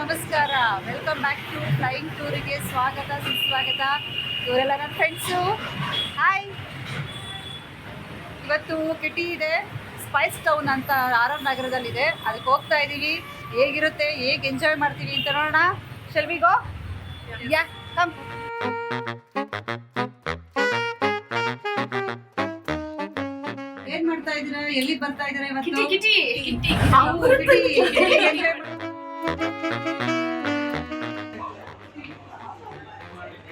ನಮಸ್ಕಾರ. Welcome back to flying ಟೂರಿಗೆ ಸ್ವಾಗತ ಸುಸ್ವಾಗತ. ಇವರೆಲ್ಲ ನನ್ನ ಫ್ರೆಂಡ್ಸು. ಹಾಯ್. ಇವತ್ತು ಕಿಟಿ ಇದೆ, ಸ್ಪೈಸ್ ಟೌನ್ ಅಂತ ಆರ್ ಆರ್ ನಗರದಲ್ಲಿದೆ. ಅದಕ್ಕೆ ಹೋಗ್ತಾ ಇದ್ದೀವಿ. ಹೇಗಿರುತ್ತೆ, ಹೇಗೆ ಎಂಜಾಯ್ ಮಾಡ್ತೀವಿ ಅಂತ ನೋಡೋಣ. Shall we go? Yeah, come. ಏನ್ ಮಾಡ್ತಾ ಇದ್ದೀರಾ? ಎಲ್ಲಿ ಬರ್ತಾ ಇದ್ದೀರಾ ಇವತ್ತು?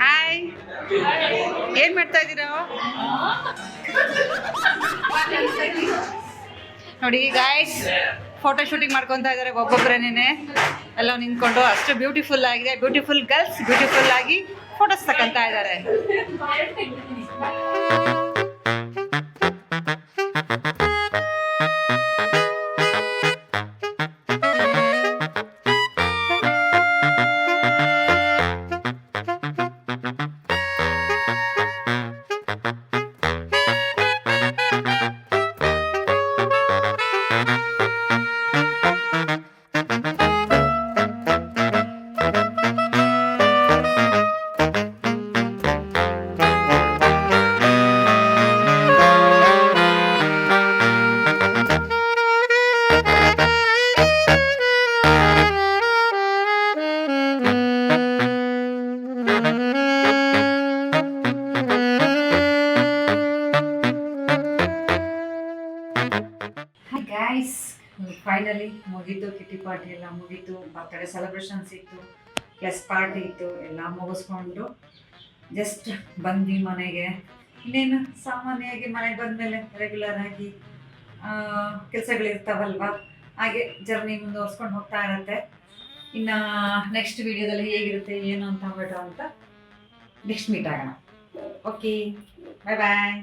ಹಾಯ್, ಏನ್ ಮಾಡ್ತಾ ಇದ್ದೀರಾ? ನೋಡಿ ಗಾಯ್ಸ್, ಫೋಟೋ ಶೂಟಿಂಗ್ ಮಾಡ್ಕೊತಾ ಇದ್ದಾರೆ ಒಬ್ಬೊಬ್ಬರೇನೆ. ಎಲ್ಲ ನಿಂತ್ಕೊಂಡು ಅಷ್ಟು ಬ್ಯೂಟಿಫುಲ್ ಆಗಿದೆ. ಬ್ಯೂಟಿಫುಲ್ ಗರ್ಲ್ಸ್ ಬ್ಯೂಟಿಫುಲ್ ಆಗಿ ಫೋಟೋಸ್ ತಗೊಂತಾ ಇದ್ದಾರೆ. ಗೈಸ್, ಫೈನಲಿ ಮುಗೀತು. ಕಿಟಿ ಪಾರ್ಟಿ ಎಲ್ಲ ಮುಗೀತು. ಬರ್ತಡೇ ಸೆಲೆಬ್ರೇಷನ್ಸ್ ಇತ್ತು, ಪ್ಲಸ್ ಪಾರ್ಟಿ ಇತ್ತು. ಎಲ್ಲ ಮುಗಿಸ್ಕೊಂಡು ಜಸ್ಟ್ ಬಂದ್ವಿ ಮನೆಗೆ. ಇನ್ನೇನು ಸಾಮಾನ್ಯವಾಗಿ ಮನೆಗೆ ಬಂದಮೇಲೆ ರೆಗ್ಯುಲರ್ ಆಗಿ ಕೆಲಸಗಳಿರ್ತಾವಲ್ವ, ಹಾಗೆ ಜರ್ನಿ ಮುಂದುವರ್ಸ್ಕೊಂಡು ಹೋಗ್ತಾ ಇರತ್ತೆ. ಇನ್ನು ನೆಕ್ಸ್ಟ್ ವಿಡಿಯೋದಲ್ಲಿ ಹೇಗಿರುತ್ತೆ ಏನು ಅಂತ ನೆಕ್ಸ್ಟ್ ಮೀಟ್ ಆಗೋಣ. ಓಕೆ, ಬಾಯ್ ಬಾಯ್.